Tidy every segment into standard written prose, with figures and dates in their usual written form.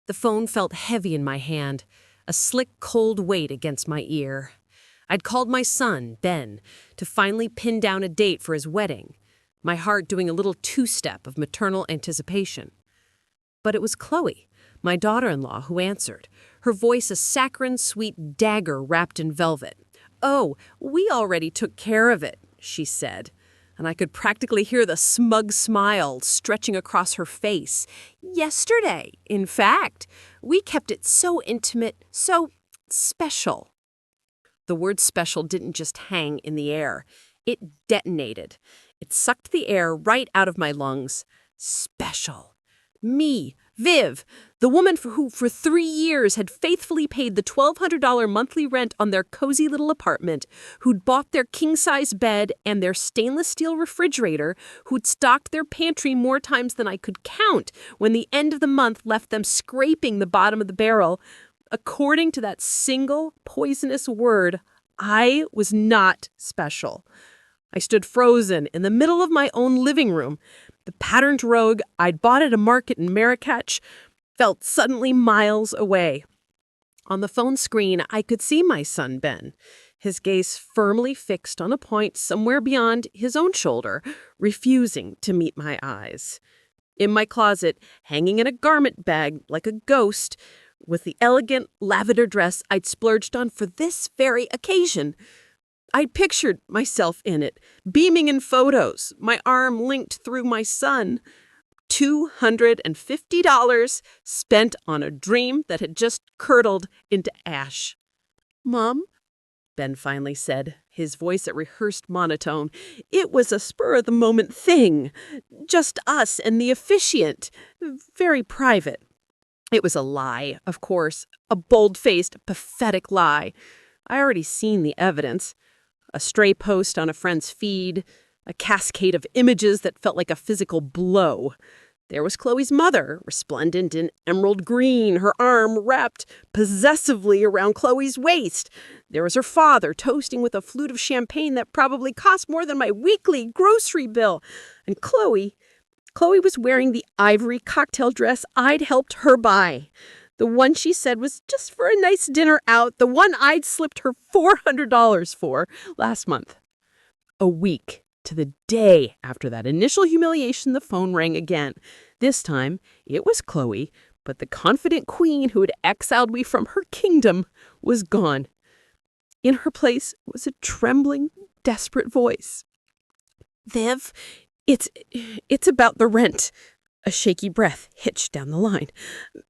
The phone felt heavy in my hand, a slick, cold weight against my ear. I'd called my son, Ben, to finally pin down a date for his wedding, my heart doing a little two-step of maternal anticipation. But it was Chloe, my daughter-in-law, who answered, her voice a saccharine sweet dagger wrapped in velvet. "Oh, we already took care of it," she said, and I could practically hear the smug smile stretching across her face. "Yesterday, in fact. We kept it so intimate, so special." The word special didn't just hang in the air. It detonated. It sucked the air right out of my lungs. Special. Me, Viv, the woman who for 3 years had faithfully paid the $1,200 monthly rent on their cozy little apartment, who'd bought their king-size bed and their stainless steel refrigerator, who'd stocked their pantry more times than I could count when the end of the month left them scraping the bottom of the barrel. According to that single poisonous word, I was not special. I stood frozen in the middle of my own living room. The patterned robe I'd bought at a market in Marrakech felt suddenly miles away. On the phone screen, I could see my son, Ben, his gaze firmly fixed on a point somewhere beyond his own shoulder, refusing to meet my eyes. In my closet, hanging in a garment bag like a ghost, was the elegant lavender dress I'd splurged on for this very occasion. I'd pictured myself in it, beaming in photos, my arm linked through my son. $250 spent on a dream that had just curdled into ash. "Mom," Ben finally said, his voice a rehearsed monotone, "it was a spur-of-the-moment thing. Just us and the officiant. Very private." It was a lie, of course, a bold-faced, pathetic lie. I already seen the evidence. A stray post on a friend's feed, a cascade of images that felt like a physical blow. There was Chloe's mother, resplendent in emerald green, her arm wrapped possessively around Chloe's waist. There was her father, toasting with a flute of champagne that probably cost more than my weekly grocery bill. And Chloe was wearing the ivory cocktail dress I'd helped her buy. The one she said was just for a nice dinner out, the one I'd slipped her $400 for last month. A week to the day after that initial humiliation, the phone rang again. This time, it was Chloe, but the confident queen who had exiled me from her kingdom was gone. In her place was a trembling, desperate voice. "Viv, it's about the rent." A shaky breath hitched down the line.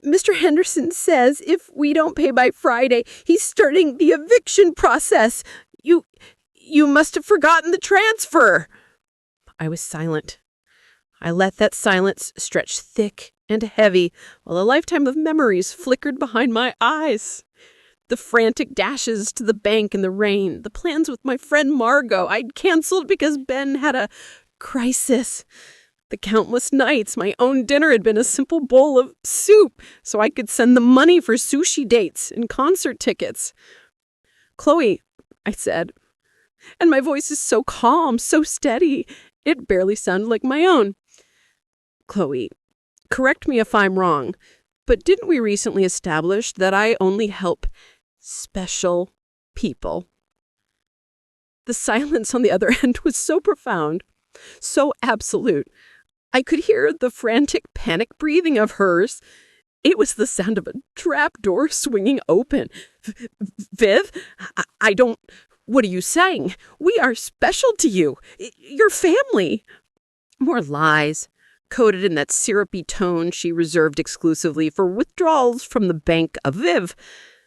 "Mr. Henderson says if we don't pay by Friday, he's starting the eviction process. You must have forgotten the transfer." I was silent. I let that silence stretch thick and heavy while a lifetime of memories flickered behind my eyes. The frantic dashes to the bank in the rain, the plans with my friend Margot I'd canceled because Ben had a crisis. The countless nights my own dinner had been a simple bowl of soup so I could send the money for sushi dates and concert tickets. "Chloe," I said, and my voice is so calm, so steady, it barely sounded like my own. "Chloe, correct me if I'm wrong, but didn't we recently establish that I only help special people?" The silence on the other end was so profound, so absolute. I could hear the frantic panic breathing of hers. It was the sound of a trapdoor swinging open. "Viv, I don't... What are you saying? We are special to you. Your family." More lies, coded in that syrupy tone she reserved exclusively for withdrawals from the bank of Viv.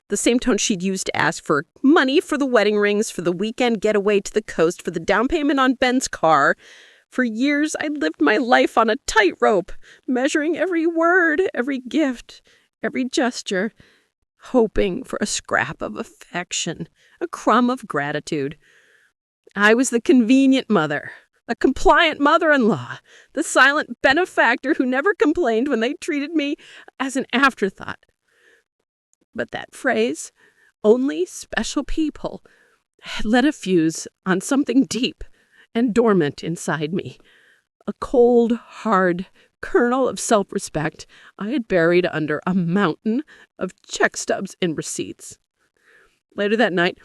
The same tone she'd used to ask for money for the wedding rings, for the weekend getaway to the coast, for the down payment on Ben's car. For years, I'd lived my life on a tightrope, measuring every word, every gift, every gesture, hoping for a scrap of affection, a crumb of gratitude. I was the convenient mother, a compliant mother-in-law, the silent benefactor who never complained when they treated me as an afterthought. But that phrase, "only special people," had lit a fuse on something deep and dormant inside me. A cold, hard kernel of self-respect I had buried under a mountain of check stubs and receipts. Later that night,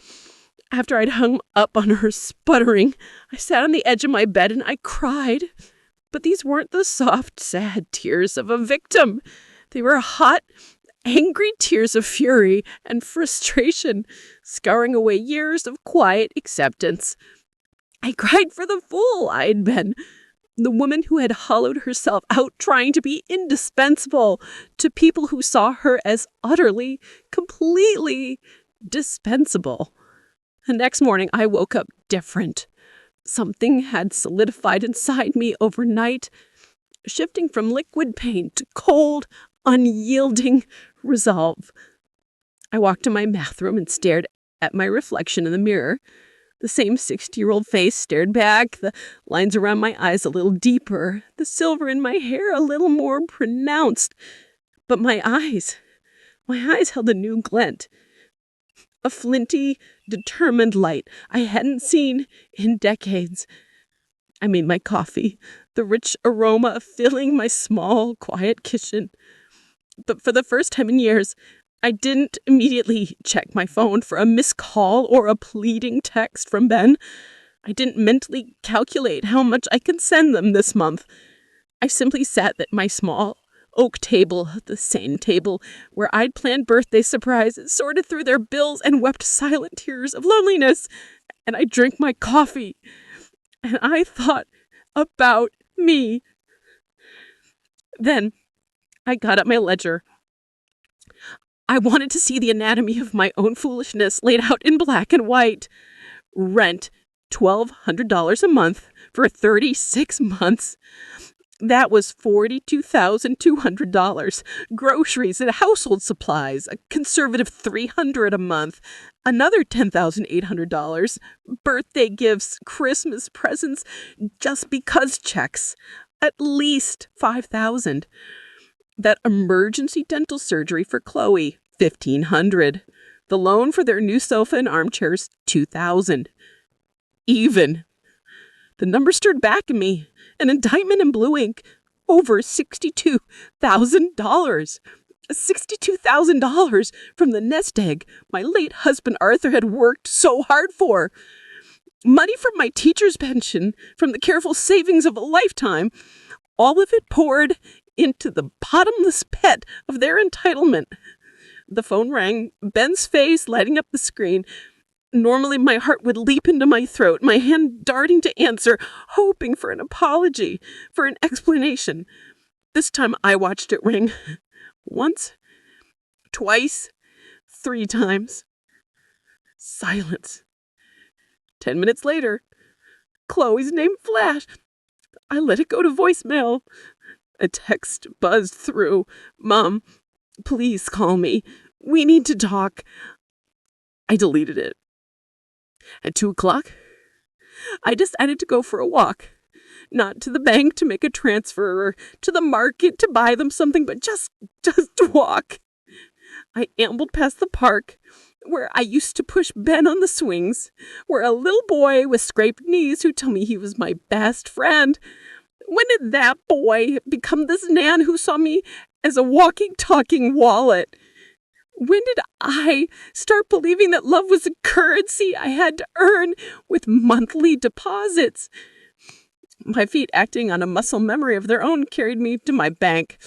after I'd hung up on her sputtering, I sat on the edge of my bed and I cried. But these weren't the soft, sad tears of a victim. They were hot, angry tears of fury and frustration, scouring away years of quiet acceptance. I cried for the fool I had been, the woman who had hollowed herself out trying to be indispensable to people who saw her as utterly, completely dispensable. The next morning, I woke up different. Something had solidified inside me overnight, shifting from liquid pain to cold, unyielding resolve. I walked to my bathroom and stared at my reflection in the mirror. The same 60-year-old face stared back, the lines around my eyes a little deeper, the silver in my hair a little more pronounced. But my eyes held a new glint. A flinty, determined light I hadn't seen in decades. I made my coffee, the rich aroma filling my small, quiet kitchen. But for the first time in years, I didn't immediately check my phone for a missed call or a pleading text from Ben. I didn't mentally calculate how much I could send them this month. I simply sat at my small oak table, the same table where I'd planned birthday surprises, sorted through their bills, and wept silent tears of loneliness. And I drank my coffee. And I thought about me. Then I got up my ledger. I wanted to see the anatomy of my own foolishness laid out in black and white. Rent, $1,200 a month for 36 months. That was $42,200. Groceries and household supplies, a conservative $300 a month, another $10,800. Birthday gifts, Christmas presents, just because checks, at least $5,000. That emergency dental surgery for Chloe, $1,500. The loan for their new sofa and armchairs, $2,000. Even. The number stirred back in me. An indictment in blue ink. Over $62,000. $62,000 from the nest egg my late husband Arthur had worked so hard for. Money from my teacher's pension, from the careful savings of a lifetime. All of it poured into the bottomless pit of their entitlement. The phone rang, Ben's face lighting up the screen. Normally, my heart would leap into my throat, my hand darting to answer, hoping for an apology, for an explanation. This time, I watched it ring. Once, twice, 3 times. Silence. 10 minutes later, Chloe's name flashed. I let it go to voicemail. A text buzzed through. Mom, please call me. We need to talk. I deleted it. At 2:00, I decided to go for a walk. Not to the bank to make a transfer or to the market to buy them something, but just walk. I ambled past the park where I used to push Ben on the swings, where a little boy with scraped knees who told me he was my best friend. When did that boy become this Nan who saw me as a walking, talking wallet? When did I start believing that love was a currency I had to earn with monthly deposits? My feet, acting on a muscle memory of their own, carried me to my bank.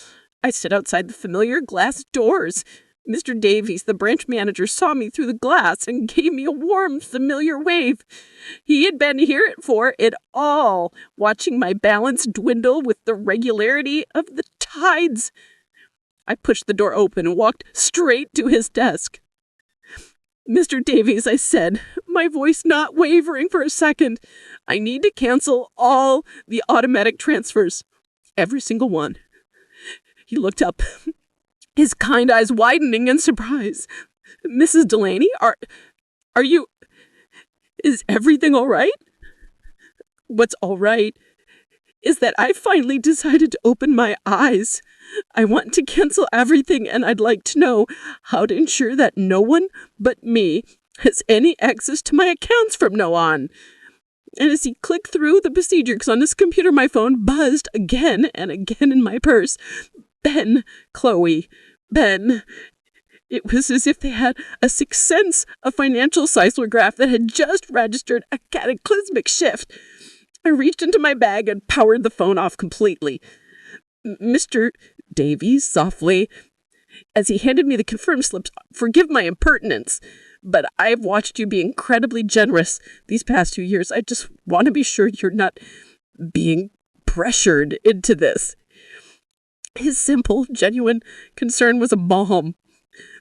I stood outside the familiar glass doors. Mr. Davies, the branch manager, saw me through the glass and gave me a warm, familiar wave. He had been here for it all, watching my balance dwindle with the regularity of the tides. I pushed the door open and walked straight to his desk. Mr. Davies, I said, my voice not wavering for a second, I need to cancel all the automatic transfers. Every single one. He looked up, his kind eyes widening in surprise. Mrs. Delaney, are you... Is everything all right? What's all right is that I finally decided to open my eyes. I want to cancel everything, and I'd like to know how to ensure that no one but me has any access to my accounts from now on. And as he clicked through the procedures on his computer, my phone buzzed again and again in my purse. Ben, Chloe, Ben. It was as if they had a sixth sense, a financial seismograph that had just registered a cataclysmic shift. I reached into my bag and powered the phone off completely. Mr. Davies, softly, as he handed me the confirm slips, forgive my impertinence, but I've watched you be incredibly generous these past 2 years. I just want to be sure you're not being pressured into this. His simple, genuine concern was a balm.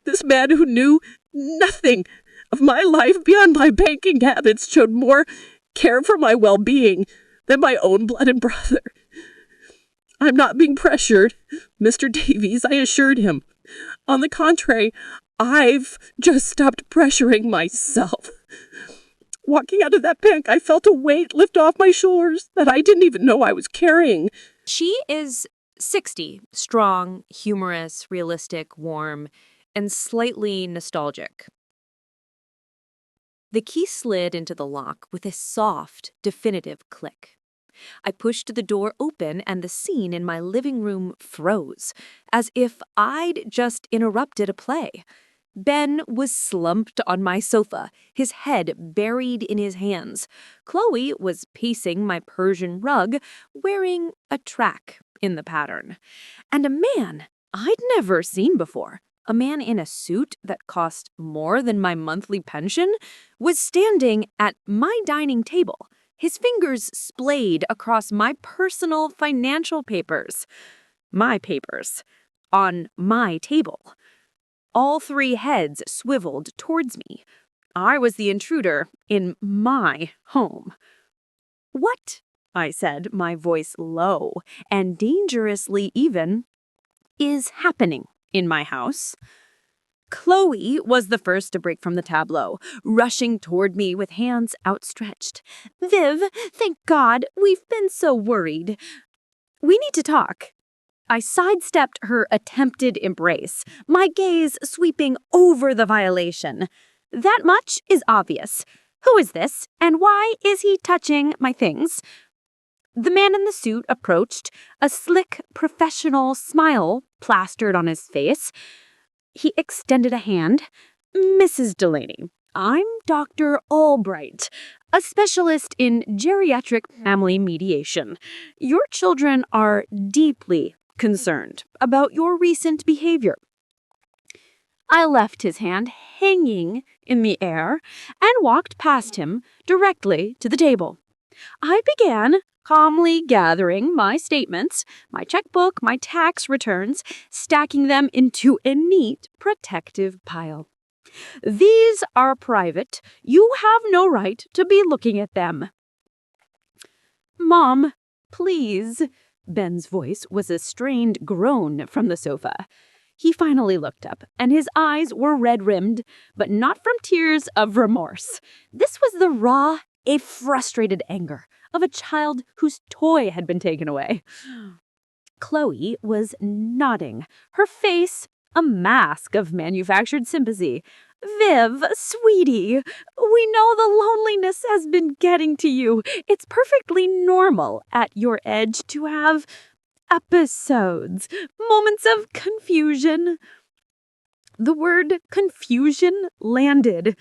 This man who knew nothing of my life beyond my banking habits showed more care for my well-being than my own blood and brother. I'm not being pressured, Mr. Davies, I assured him. On the contrary, I've just stopped pressuring myself. Walking out of that bank, I felt a weight lift off my shoulders that I didn't even know I was carrying. She is 60, strong, humorous, realistic, warm, and slightly nostalgic. The key slid into the lock with a soft, definitive click. I pushed the door open and the scene in my living room froze, as if I'd just interrupted a play. Ben was slumped on my sofa, his head buried in his hands. Chloe was pacing my Persian rug, wearing a track in the pattern. And a man I'd never seen before, a man in a suit that cost more than my monthly pension, was standing at my dining table, his fingers splayed across my personal financial papers. My papers. On my table. All three heads swiveled towards me. I was the intruder in my home. "What?" I said, my voice low and dangerously even, "is happening in my house?" Chloe was the first to break from the tableau, rushing toward me with hands outstretched. "Viv, thank God, we've been so worried. We need to talk." I sidestepped her attempted embrace, my gaze sweeping over the violation. "That much is obvious. Who is this, and why is he touching my things?" The man in the suit approached, a slick, professional smile plastered on his face. He extended a hand. "Mrs. Delaney, I'm Dr. Albright, a specialist in geriatric family mediation. Your children are deeply concerned about your recent behavior." I left his hand hanging in the air and walked past him directly to the table. I began calmly gathering my statements, my checkbook, my tax returns, stacking them into a neat, protective pile. "These are private. You have no right to be looking at them." "Mom, please." Ben's voice was a strained groan from the sofa. He finally looked up, and his eyes were red-rimmed, but not from tears of remorse. This was the raw, a frustrated anger of a child whose toy had been taken away. Chloe was nodding, her face a mask of manufactured sympathy. "Viv, sweetie, we know the loneliness has been getting to you. It's perfectly normal at your age to have episodes, moments of confusion." The word confusion landed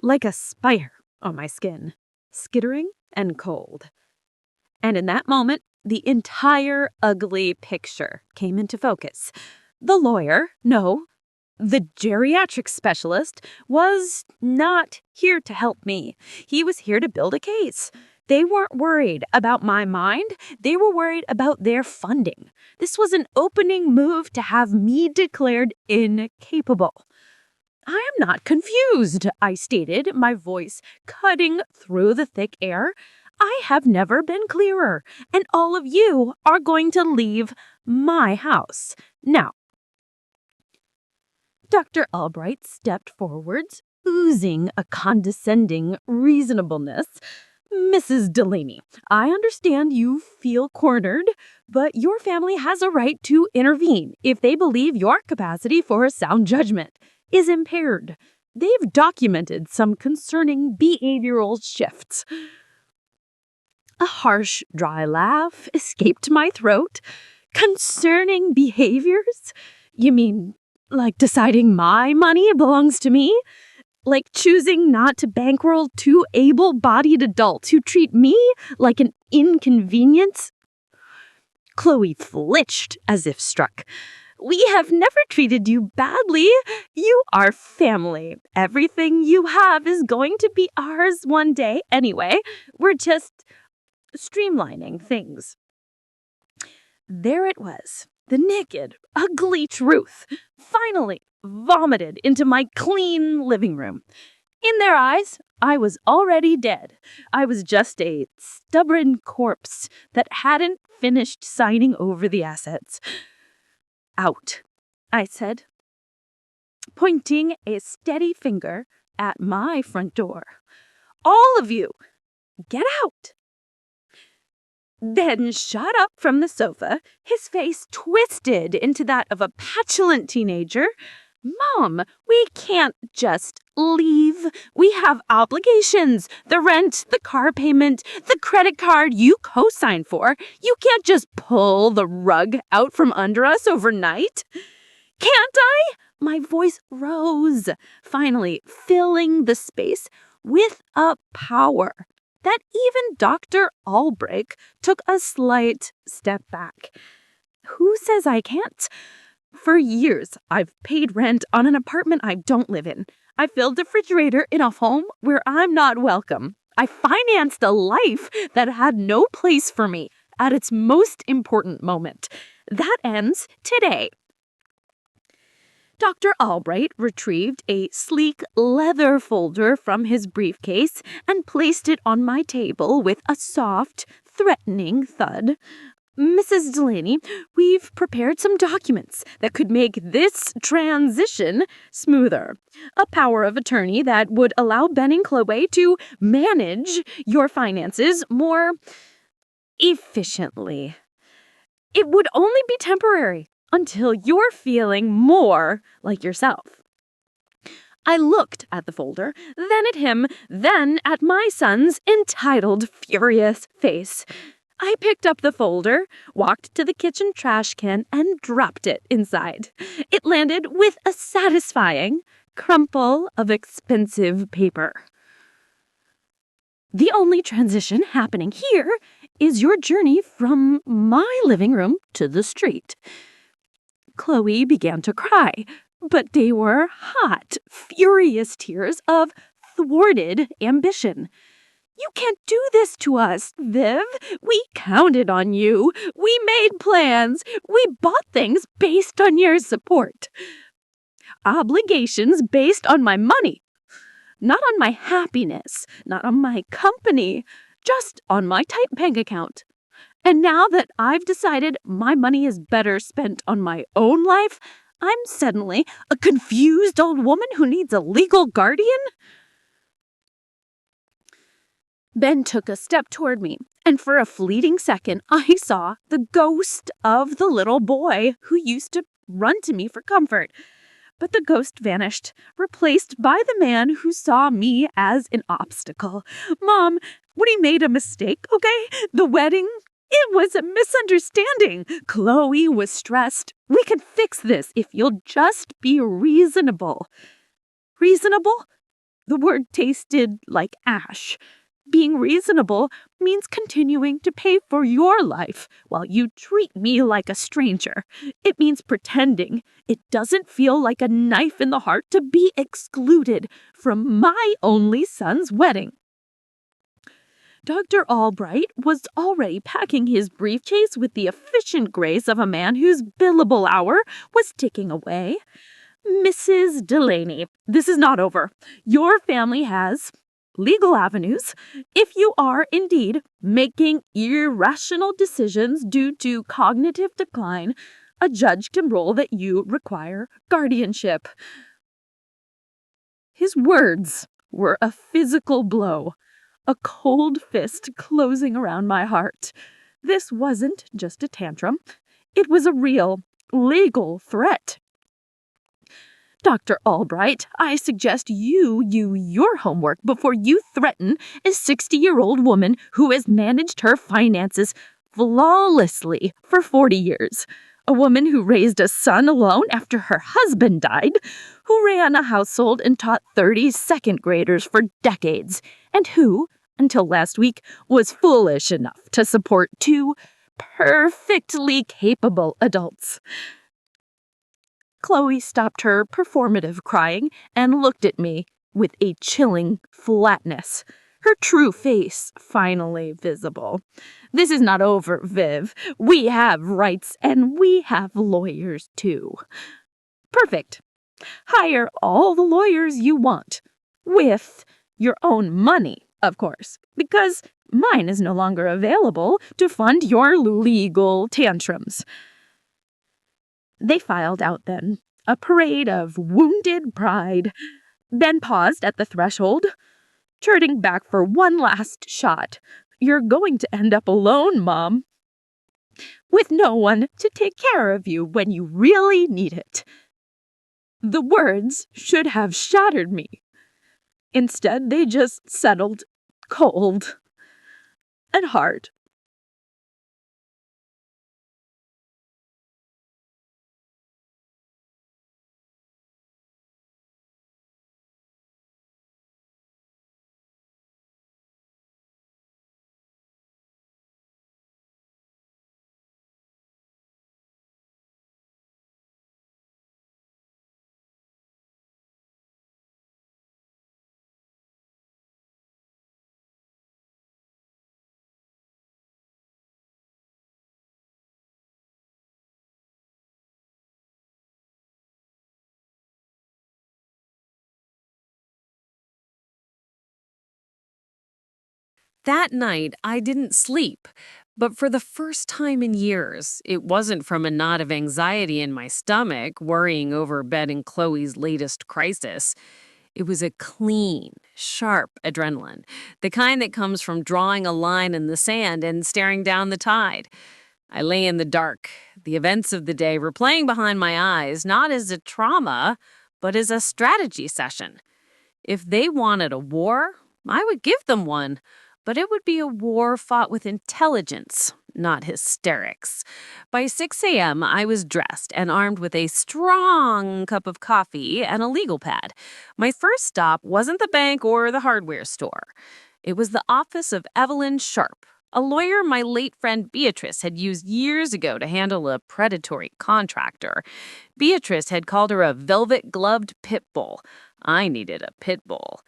like a spire on my skin, skittering and cold. And in that moment, the entire ugly picture came into focus. The lawyer, no, the geriatric specialist, was not here to help me. He was here to build a case. They weren't worried about my mind. They were worried about their funding. This was an opening move to have me declared incapable. "I am not confused," I stated, my voice cutting through the thick air. "I have never been clearer, and all of you are going to leave my house now." Dr. Albright stepped forwards, oozing a condescending reasonableness. "Mrs. Delaney, I understand you feel cornered, but your family has a right to intervene if they believe your capacity for sound judgment is impaired. They've documented some concerning behavioral shifts." A harsh, dry laugh escaped my throat. Concerning behaviors? You mean like deciding my money belongs to me? Like choosing not to bankroll two able-bodied adults who treat me like an inconvenience? Chloe flinched as if struck. We have never treated you badly. You are family. Everything you have is going to be ours one day anyway. We're just streamlining things. There it was, the naked, ugly truth, finally vomited into my clean living room. In their eyes, I was already dead. I was just a stubborn corpse that hadn't finished signing over the assets. Out, I said, pointing a steady finger at my front door. All of you, get out. Ben shot up from the sofa, his face twisted into that of a petulant teenager. Mom, we can't just leave. We have obligations. The rent, the car payment, the credit card you co-signed for. You can't just pull the rug out from under us overnight. Can't I? My voice rose, finally filling the space with a power that even Dr. Albrecht took a slight step back. Who says I can't? For years, I've paid rent on an apartment I don't live in. I filled the refrigerator in a home where I'm not welcome. I financed a life that had no place for me at its most important moment. That ends today. Dr. Albright retrieved a sleek leather folder from his briefcase and placed it on my table with a soft, threatening thud. Mrs. Delaney, we've prepared some documents that could make this transition smoother. A power of attorney that would allow Ben and Chloe to manage your finances more efficiently. It would only be temporary until you're feeling more like yourself. I looked at the folder, then at him, then at my son's entitled, furious face. I picked up the folder, walked to the kitchen trash can, and dropped it inside. It landed with a satisfying crumple of expensive paper. The only transition happening here is your journey from my living room to the street. Chloe began to cry, but they were hot, furious tears of thwarted ambition. You can't do this to us, Viv. We counted on you. We made plans. We bought things based on your support. Obligations based on my money. Not on my happiness, not on my company, just on my tight bank account. And now that I've decided my money is better spent on my own life, I'm suddenly a confused old woman who needs a legal guardian? Ben took a step toward me, and for a fleeting second, I saw the ghost of the little boy who used to run to me for comfort. But the ghost vanished, replaced by the man who saw me as an obstacle. Mom, we made a mistake, okay? The wedding, it was a misunderstanding. Chloe was stressed. We can fix this if you'll just be reasonable. Reasonable? The word tasted like ash. Being reasonable means continuing to pay for your life while you treat me like a stranger. It means pretending. It doesn't feel like a knife in the heart to be excluded from my only son's wedding. Dr. Albright was already packing his briefcase with the efficient grace of a man whose billable hour was ticking away. Mrs. Delaney, this is not over. Your family has legal avenues if you are indeed making irrational decisions due to cognitive decline. A judge can rule that you require guardianship. His words were a physical blow, a cold fist closing around my heart. This wasn't just a tantrum. It was a real, legal threat. Dr. Albright, I suggest you do your homework before you threaten a 60-year-old woman who has managed her finances flawlessly for 40 years. A woman who raised a son alone after her husband died, who ran a household and taught 30 second graders for decades, and who, until last week, was foolish enough to support 2 perfectly capable adults. Chloe stopped her performative crying and looked at me with a chilling flatness, her true face finally visible. This is not over, Viv. We have rights and we have lawyers too. Perfect. Hire all the lawyers you want, with your own money, of course, because mine is no longer available to fund your legal tantrums. They filed out then, a parade of wounded pride, then paused at the threshold, turning back for one last shot. You're going to end up alone, Mom, with no one to take care of you when you really need it. The words should have shattered me. Instead, they just settled cold and hard. That night, I didn't sleep, but for the first time in years, it wasn't from a knot of anxiety in my stomach, worrying over Ben and Chloe's latest crisis. It was a clean, sharp adrenaline, the kind that comes from drawing a line in the sand and staring down the tide. I lay in the dark, the events of the day replaying behind my eyes, not as a trauma, but as a strategy session. If they wanted a war, I would give them one. But it would be a war fought with intelligence, not hysterics. By 6 a.m., I was dressed and armed with a strong cup of coffee and a legal pad. My first stop wasn't the bank or the hardware store. It was the office of Evelyn Sharp, a lawyer my late friend Beatrice had used years ago to handle a predatory contractor. Beatrice had called her a velvet-gloved pit bull. I needed a pit bull.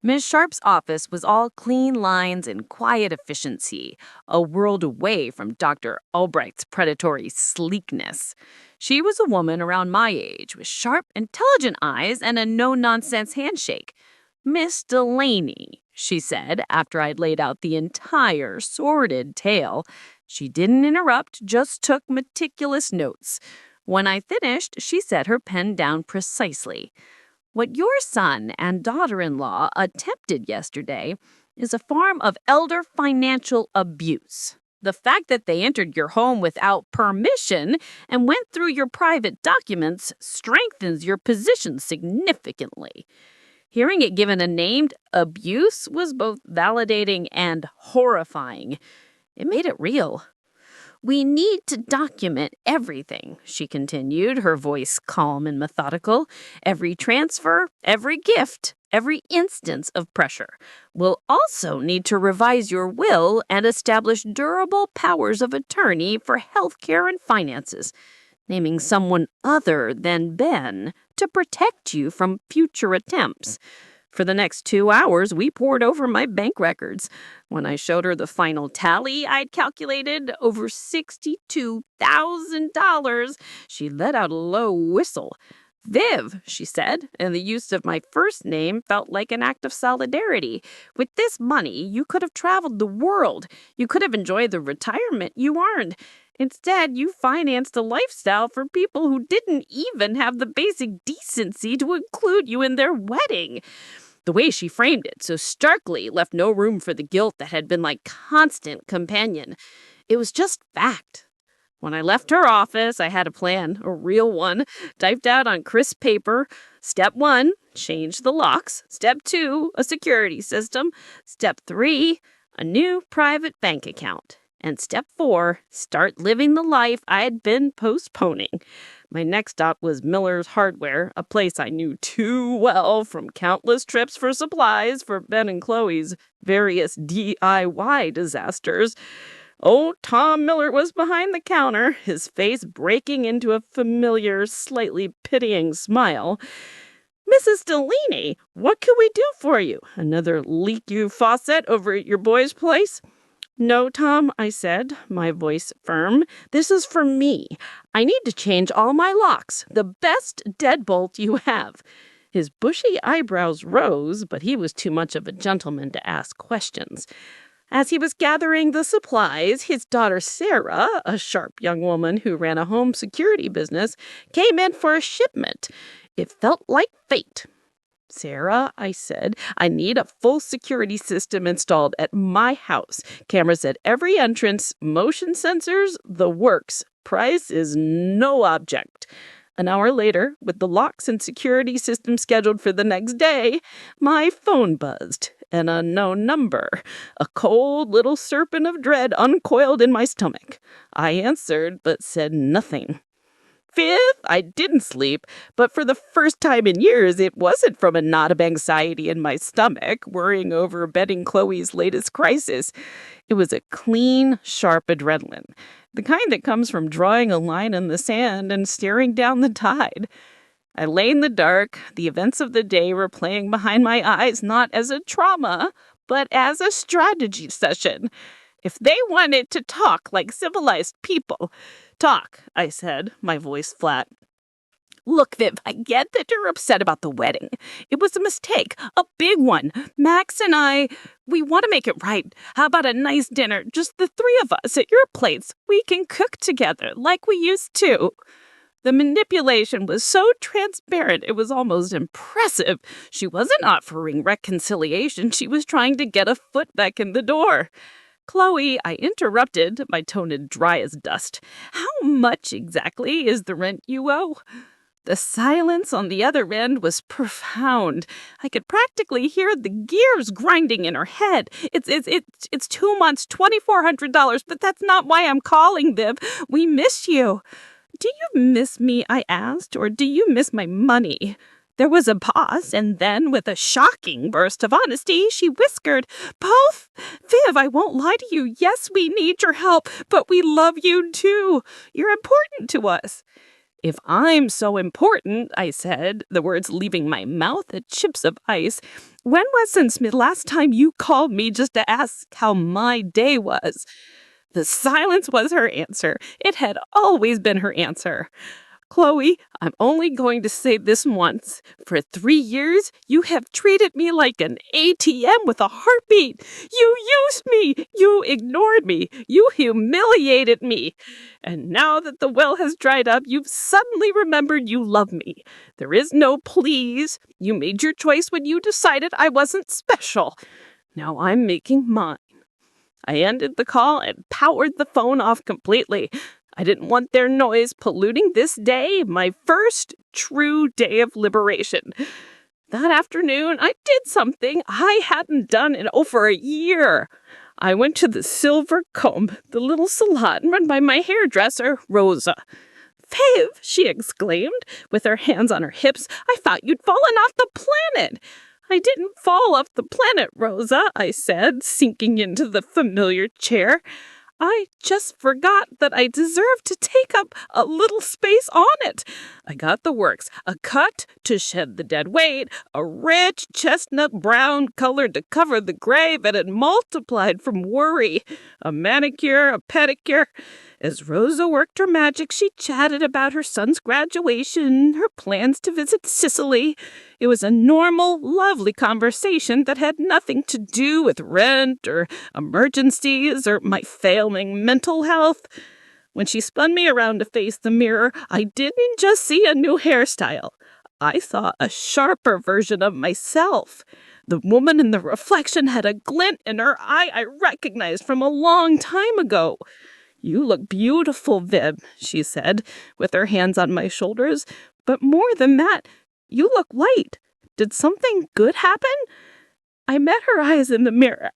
Ms. Sharp's office was all clean lines and quiet efficiency, a world away from Dr. Albright's predatory sleekness. She was a woman around my age with sharp, intelligent eyes and a no-nonsense handshake. "Miss Delaney," she said after I'd laid out the entire sordid tale. She didn't interrupt, just took meticulous notes. When I finished, she set her pen down precisely. "What your son and daughter-in-law attempted yesterday is a form of elder financial abuse. The fact that they entered your home without permission and went through your private documents strengthens your position significantly." Hearing it given a named abuse was both validating and horrifying. It made it real. "We need to document everything," she continued, her voice calm and methodical. "Every transfer, every gift, every instance of pressure. We'll also need to revise your will and establish durable powers of attorney for healthcare and finances, naming someone other than Ben to protect you from future attempts." For the next 2 hours, we pored over my bank records. When I showed her the final tally I'd calculated, over $62,000, she let out a low whistle. "Viv," she said, and the use of my first name felt like an act of solidarity. "With this money, you could have traveled the world. You could have enjoyed the retirement you earned. Instead, you financed a lifestyle for people who didn't even have the basic decency to include you in their wedding." The way she framed it so starkly left no room for the guilt that had been my constant companion. It was just fact. When I left her office, I had a plan, a real one, typed out on crisp paper. Step 1, change the locks. Step 2, a security system. Step 3, a new private bank account. And step 4, start living the life I had been postponing. My next stop was Miller's Hardware, a place I knew too well from countless trips for supplies for Ben and Chloe's various DIY disasters. Old Tom Miller was behind the counter, his face breaking into a familiar, slightly pitying smile. "Mrs. Delaney, what can we do for you? Another leak-you faucet over at your boy's place?" "No, Tom," I said, my voice firm. "This is for me. I need to change all my locks. The best deadbolt you have." His bushy eyebrows rose, but he was too much of a gentleman to ask questions. As he was gathering the supplies, his daughter Sarah, a sharp young woman who ran a home security business, came in for a shipment. It felt like fate. "Sarah," I said, "I need a full security system installed at my house. Cameras at every entrance, motion sensors, the works. Price is no object." An hour later, with the locks and security system scheduled for the next day, my phone buzzed. An unknown number. A cold little serpent of dread uncoiled in my stomach. I answered, but said nothing. Viv, I didn't sleep, but for the first time in years, it wasn't from a knot of anxiety in my stomach, worrying over betting Chloe's latest crisis. It was a clean, sharp adrenaline, the kind that comes from drawing a line in the sand and staring down the tide. I lay in the dark. The events of the day were playing behind my eyes, not as a trauma, but as a strategy session. If they wanted to talk like civilized people, talk, I said, my voice flat. "Look, Viv, I get that you're upset about the wedding. It was a mistake, a big one. Max and we want to make it right. How about a nice dinner, just the three of us at your place? We can cook together like we used to." The manipulation was so transparent, it was almost impressive. She wasn't offering reconciliation. She was trying to get a foot back in the door. "Chloe," I interrupted, my tone dry as dust. "How much exactly is the rent you owe?" The silence on the other end was profound. I could practically hear the gears grinding in her head. It's 2 months, $2,400, but that's not why I'm calling, Viv. We miss you." "Do you miss me?" I asked, "or do you miss my money?" There was a pause, and then, with a shocking burst of honesty, she whispered, "Both. Viv, I won't lie to you. Yes, we need your help, but we love you too. You're important to us." "If I'm so important," I said, the words leaving my mouth at chips of ice, "when was since the last time you called me just to ask how my day was?" The silence was her answer. It had always been her answer. "Chloe, I'm only going to say this once. For 3 years, you have treated me like an ATM with a heartbeat. You used me. You ignored me. You humiliated me. And now that the well has dried up, you've suddenly remembered you love me. There is no pleas. You made your choice when you decided I wasn't special. Now I'm making mine." I ended the call and powered the phone off completely. I didn't want their noise polluting this day, my first true day of liberation. That afternoon, I did something I hadn't done in over a year. I went to the Silver Comb, the little salon run by my hairdresser, Rosa. "Viv," she exclaimed, with her hands on her hips, "I thought you'd fallen off the planet." "I didn't fall off the planet, Rosa," I said, sinking into the familiar chair. "I just forgot that I deserved to take up a little space on it. I got the works, a cut to shed the dead weight, a rich chestnut brown color to cover the gray that had multiplied from worry, a manicure, a pedicure." As Rosa worked her magic, she chatted about her son's graduation, her plans to visit Sicily. It was a normal, lovely conversation that had nothing to do with rent or emergencies or my failing mental health. When she spun me around to face the mirror, I didn't just see a new hairstyle. I saw a sharper version of myself. The woman in the reflection had a glint in her eye I recognized from a long time ago. "You look beautiful, Viv," she said, with her hands on my shoulders. "But more than that, you look light. Did something good happen?" I met her eyes in the mirror.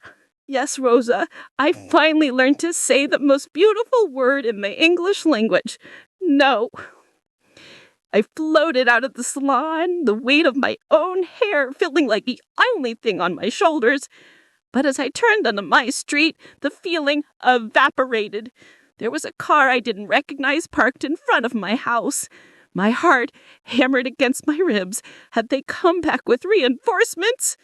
Yes, Rosa, I finally learned to say the most beautiful word in the English language. No. I floated out of the salon, the weight of my own hair feeling like the only thing on my shoulders. But as I turned onto my street, the feeling evaporated. There was a car I didn't recognize parked in front of my house. My heart hammered against my ribs. Had they come back with reinforcements?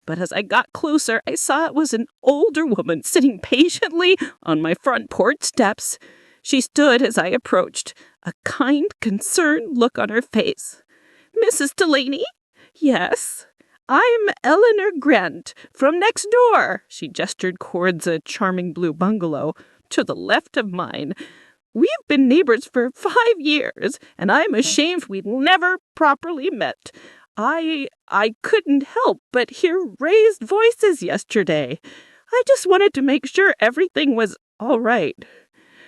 But as I got closer, I saw it was an older woman sitting patiently on my front porch steps. She stood as I approached, a kind, concerned look on her face. "Mrs. Delaney?" "Yes." "I'm Eleanor Grant, from next door." She gestured towards a charming blue bungalow to the left of mine. "We've been neighbors for 5 years, and I'm ashamed we'd never properly met. I couldn't help but hear raised voices yesterday. I just wanted to make sure everything was all right."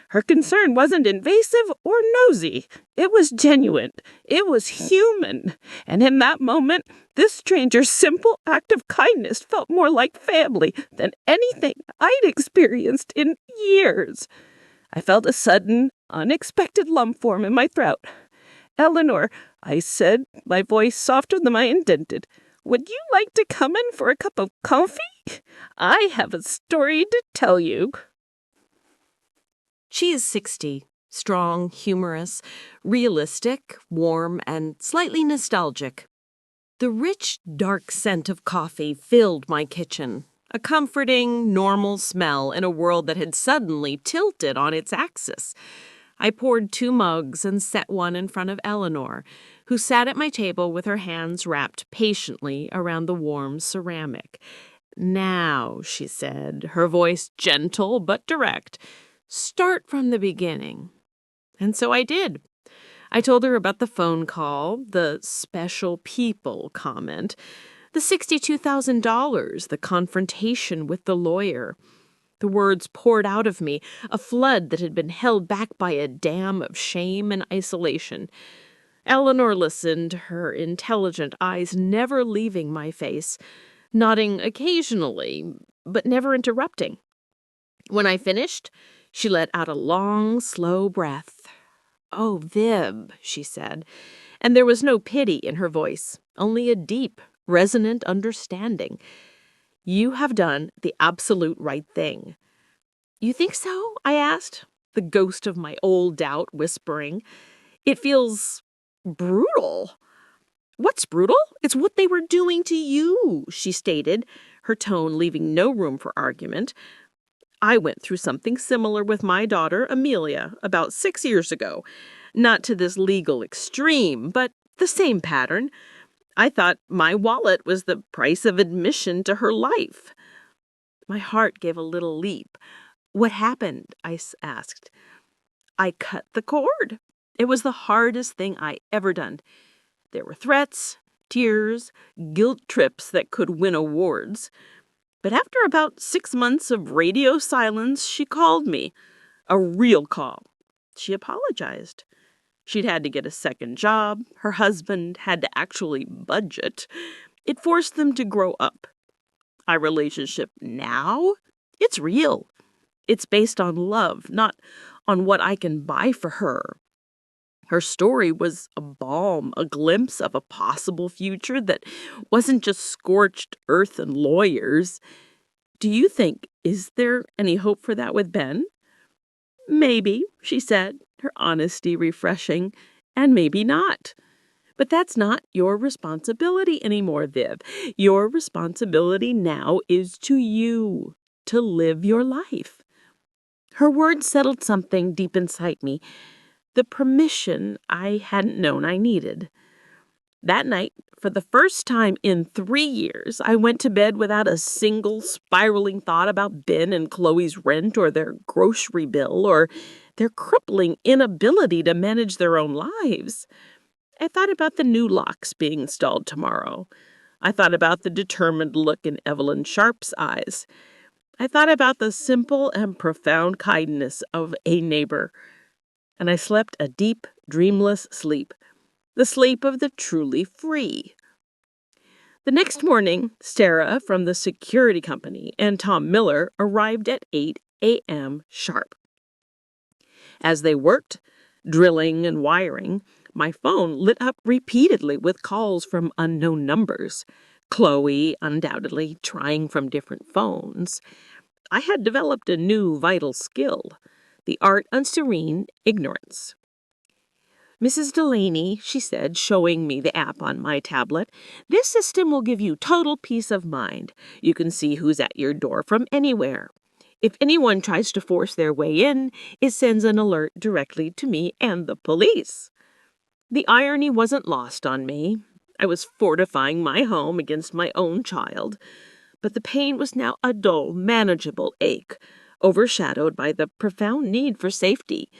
Her concern wasn't invasive or nosy. It was genuine. It was human. And in that moment, this stranger's simple act of kindness felt more like family than anything I'd experienced in years. I felt a sudden, unexpected lump form in my throat. "Eleanor," I said, my voice softer than I intended, "would you like to come in for a cup of coffee? I have a story to tell you." She is 60, strong, humorous, realistic, warm, and slightly nostalgic. The rich, dark scent of coffee filled my kitchen, a comforting, normal smell in a world that had suddenly tilted on its axis. I poured 2 mugs and set one in front of Eleanor, who sat at my table with her hands wrapped patiently around the warm ceramic. "Now," she said, her voice gentle but direct, "start from the beginning." And so I did. I told her about the phone call, the special people comment, the $62,000, the confrontation with the lawyer. The words poured out of me, a flood that had been held back by a dam of shame and isolation. Eleanor listened, her intelligent eyes never leaving my face, nodding occasionally, but never interrupting. When I finished, she let out a long, slow breath. "Oh, Viv," she said, and there was no pity in her voice, only a deep, resonant understanding. "You have done the absolute right thing." "You think so?" I asked, the ghost of my old doubt whispering. "It feels brutal." "What's brutal? It's what they were doing to you," she stated, her tone leaving no room for argument. "I went through something similar with my daughter, Amelia, about 6 years ago. Not to this legal extreme, but the same pattern. I thought my wallet was the price of admission to her life." My heart gave a little leap. "What happened?" I asked. "I cut the cord. It was the hardest thing I ever done. There were threats, tears, guilt trips that could win awards. But after about 6 months of radio silence, she called me. A real call. She apologized. She'd had to get a second job. Her husband had to actually budget. It forced them to grow up. Our relationship now, it's real. It's based on love, not on what I can buy for her. Her story was a balm, a glimpse of a possible future that wasn't just scorched earth and lawyers. Do you think, is there any hope for that with Ben?" "Maybe," she said, her honesty refreshing, "and maybe not. But that's not your responsibility anymore, Viv. Your responsibility now is to you, to live your life." Her words settled something deep inside me, the permission I hadn't known I needed. That night, for the first time in 3 years, I went to bed without a single spiraling thought about Ben and Chloe's rent or their grocery bill or their crippling inability to manage their own lives. I thought about the new locks being installed tomorrow. I thought about the determined look in Evelyn Sharp's eyes. I thought about the simple and profound kindness of a neighbor, and I slept a deep, dreamless sleep, the sleep of the truly free. The next morning, Sarah from the security company and Tom Miller arrived at 8 a.m. sharp. As they worked, drilling and wiring, my phone lit up repeatedly with calls from unknown numbers. Chloe, undoubtedly trying from different phones. I had developed a new vital skill, the art of serene ignorance. Mrs. Delaney, she said, showing me the app on my tablet, this system will give you total peace of mind. You can see who's at your door from anywhere. If anyone tries to force their way in, it sends an alert directly to me and the police. The irony wasn't lost on me. I was fortifying my home against my own child, but the pain was now a dull, manageable ache, overshadowed by the profound need for safety.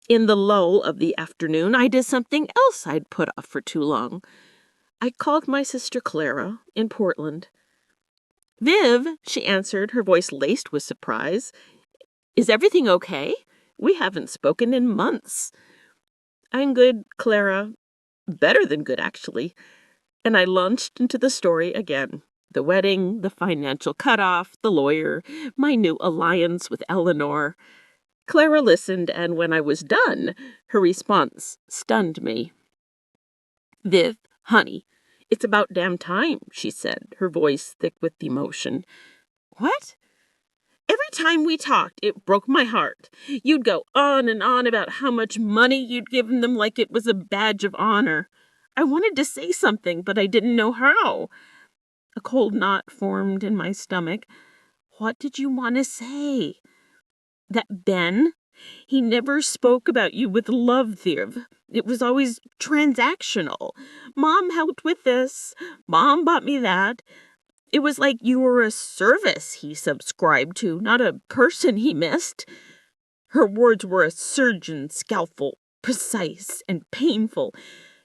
In the lull of the afternoon, I did something else I'd put off for too long. I called my sister Clara in Portland. "Viv," she answered, her voice laced with surprise. "Is everything okay? We haven't spoken in months." "I'm good, Clara. Better than good, actually." And I launched into the story again. The wedding, the financial cutoff, the lawyer, my new alliance with Eleanor. Clara listened, and when I was done, her response stunned me. "Viv, honey, it's about damn time," she said, her voice thick with emotion. "What?" "Every time we talked, it broke my heart. You'd go on and on about how much money you'd given them like it was a badge of honor. I wanted to say something, but I didn't know how." A cold knot formed in my stomach. "What did you want to say?" "That Ben, he never spoke about you with love, Viv. It was always transactional. Mom helped with this. Mom bought me that. It was like you were a service he subscribed to, not a person he missed." Her words were a surgeon's scalpel, precise and painful,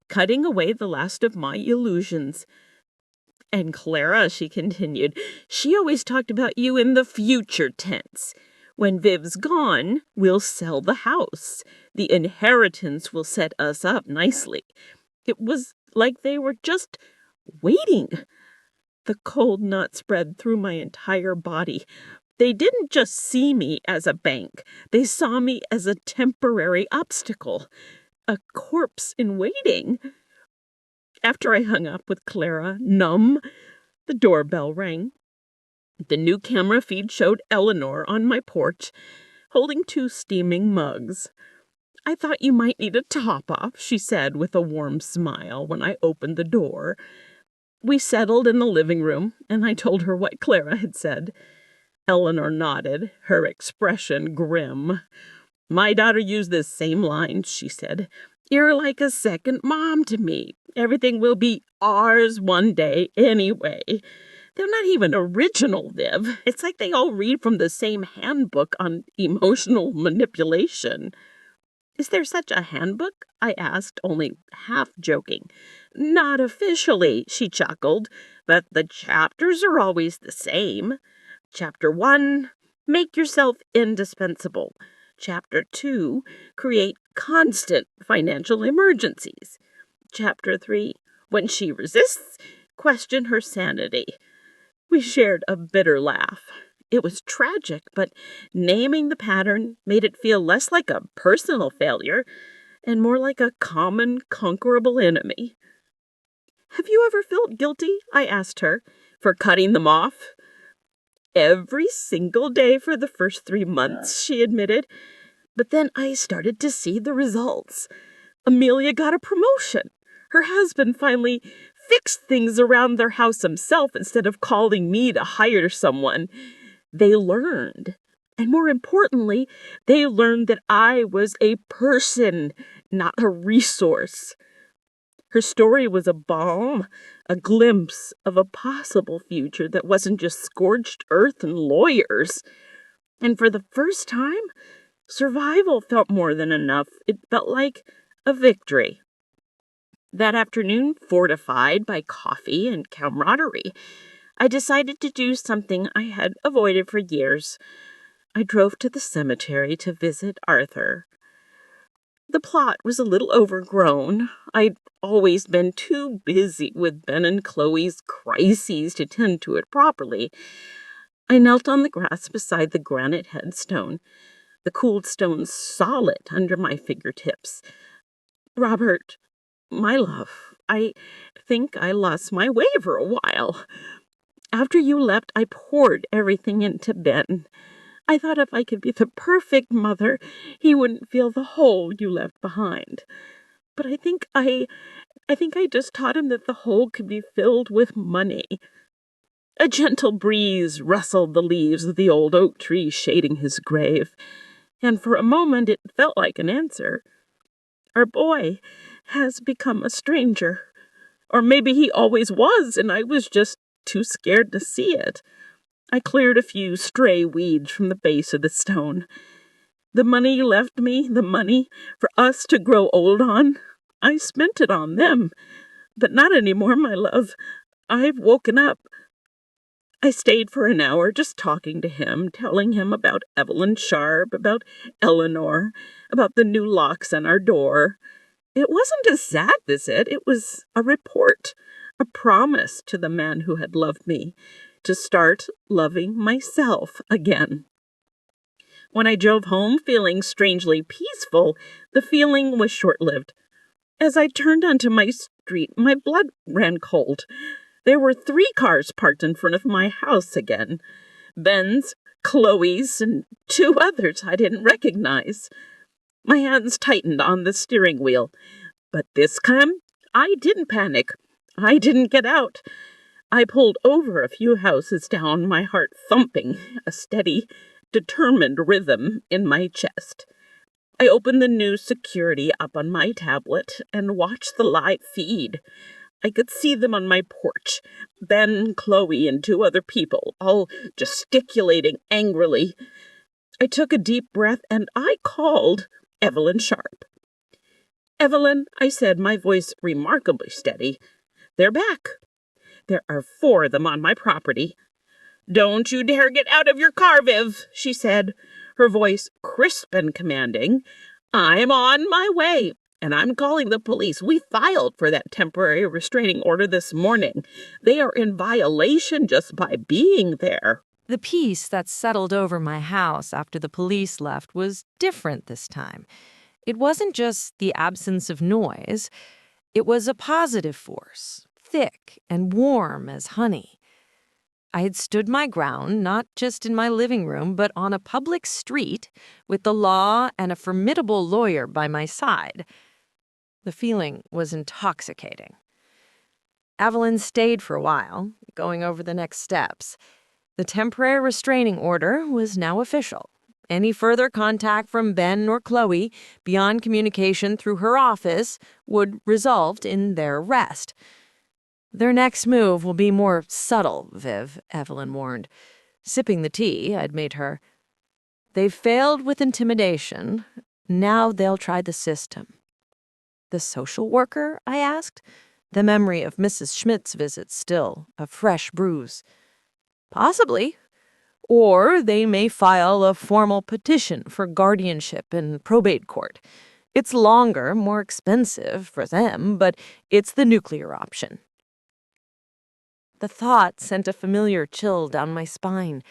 cutting away the last of my illusions. "And Clara," she continued, "she always talked about you in the future tense. When Viv's gone, we'll sell the house. The inheritance will set us up nicely." It was like they were just waiting. The cold knot spread through my entire body. They didn't just see me as a bank. They saw me as a temporary obstacle, a corpse in waiting. After I hung up with Clara, numb, the doorbell rang. The new camera feed showed Eleanor on my porch, holding 2 steaming mugs. "I thought you might need a top-off," she said with a warm smile when I opened the door. We settled in the living room, and I told her what Clara had said. Eleanor nodded, her expression grim. "My daughter used the same lines," she said. "You're like a second mom to me. Everything will be ours one day anyway." They're not even original, Viv. It's like they all read from the same handbook on emotional manipulation. "Is there such a handbook?" I asked, only half joking. "Not officially," she chuckled, "but the chapters are always the same. Chapter 1, make yourself indispensable. Chapter 2, create constant financial emergencies. Chapter 3, when she resists, question her sanity." We shared a bitter laugh. It was tragic, but naming the pattern made it feel less like a personal failure and more like a common, conquerable enemy. "Have you ever felt guilty?" I asked her, "for cutting them off?" "Every single day for the first 3 months," she admitted. "But then I started to see the results. Amelia got a promotion. Her husband finally fixed things around their house himself instead of calling me to hire someone. They learned. And more importantly, they learned that I was a person, not a resource." Her story was a balm, a glimpse of a possible future that wasn't just scorched earth and lawyers. And for the first time, survival felt more than enough. It felt like a victory. That afternoon, fortified by coffee and camaraderie, I decided to do something I had avoided for years. I drove to the cemetery to visit Arthur. The plot was a little overgrown. I'd always been too busy with Ben and Chloe's crises to tend to it properly. I knelt on the grass beside the granite headstone, the cooled stone solid under my fingertips. Robert, my love, I think I lost my way for a while. After you left, I poured everything into Ben. I thought if I could be the perfect mother, he wouldn't feel the hole you left behind. But I think I just taught him that the hole could be filled with money. A gentle breeze rustled the leaves of the old oak tree shading his grave, and for a moment it felt like an answer. Our boy has become a stranger. Or maybe he always was, and I was just too scared to see it. I cleared a few stray weeds from the base of the stone. The money you left me, the money for us to grow old on, I spent it on them. But not anymore, my love. I've woken up. I stayed for an hour just talking to him, telling him about Evelyn Sharp, about Eleanor, about the new locks on our door. It wasn't a sad visit. It was a report, a promise to the man who had loved me to start loving myself again. When I drove home feeling strangely peaceful, the feeling was short-lived. As I turned onto my street, my blood ran cold. There were 3 cars parked in front of my house again. Ben's, Chloe's, and 2 others I didn't recognize. My hands tightened on the steering wheel. But this time, I didn't panic. I didn't get out. I pulled over a few houses down, my heart thumping, a steady, determined rhythm in my chest. I opened the news security up on my tablet and watched the live feed. I could see them on my porch, Ben, Chloe, and 2 other people, all gesticulating angrily. I took a deep breath and I called Evelyn Sharp. "Evelyn," I said, my voice remarkably steady, "they're back. There are 4 of them on my property." "Don't you dare get out of your car, Viv," she said, her voice crisp and commanding. "I'm on my way, and I'm calling the police. We filed for that temporary restraining order this morning. They are in violation just by being there." The peace that settled over my house after the police left was different this time. It wasn't just the absence of noise. It was a positive force, thick and warm as honey. I had stood my ground, not just in my living room, but on a public street with the law and a formidable lawyer by my side. The feeling was intoxicating. Evelyn stayed for a while, going over the next steps. The temporary restraining order was now official. Any further contact from Ben or Chloe beyond communication through her office would result in their arrest. "Their next move will be more subtle, Viv," Evelyn warned, sipping the tea I'd made her. "They've failed with intimidation. Now they'll try the system." "The social worker?" I asked, the memory of Mrs. Schmidt's visit still a fresh bruise. "Possibly. Or they may file a formal petition for guardianship in probate court. It's longer, more expensive for them, but it's the nuclear option." The thought sent a familiar chill down my spine,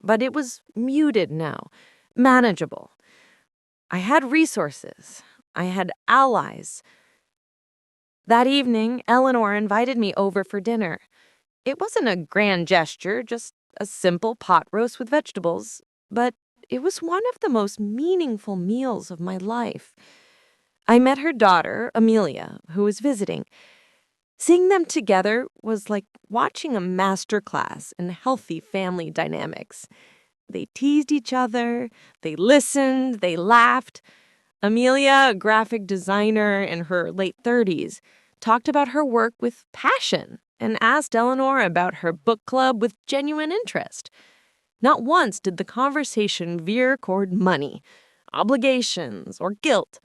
but it was muted now, manageable. I had resources. I had allies. That evening, Eleanor invited me over for dinner. It wasn't a grand gesture, just a simple pot roast with vegetables, but it was one of the most meaningful meals of my life. I met her daughter, Amelia, who was visiting. Seeing them together was like watching a master class in healthy family dynamics. They teased each other, they listened, they laughed. Amelia, a graphic designer in her late 30s, talked about her work with passion and asked Eleanor about her book club with genuine interest. Not once did the conversation veer toward money, obligations, or guilt.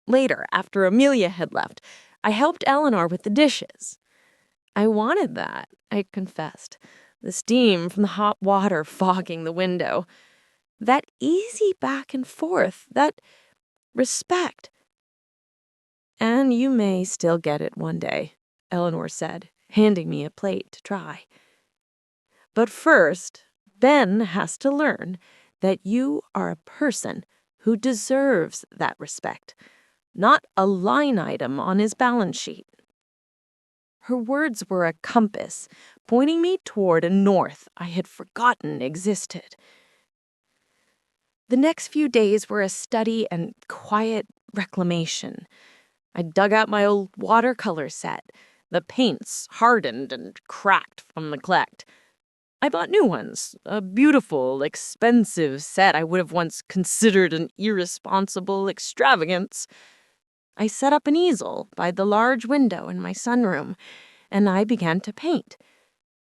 Later, after Amelia had left, I helped Eleanor with the dishes. I wanted that, I confessed. The steam from the hot water fogging the window. That easy back and forth, that respect. And you may still get it one day, Eleanor said, handing me a plate to try. But first, Ben has to learn that you are a person who deserves that respect, not a line item on his balance sheet. Her words were a compass, pointing me toward a north I had forgotten existed. The next few days were a study and quiet reclamation. I dug out my old watercolor set. The paints hardened and cracked from neglect. I bought new ones, a beautiful, expensive set I would have once considered an irresponsible extravagance. I set up an easel by the large window in my sunroom, and I began to paint.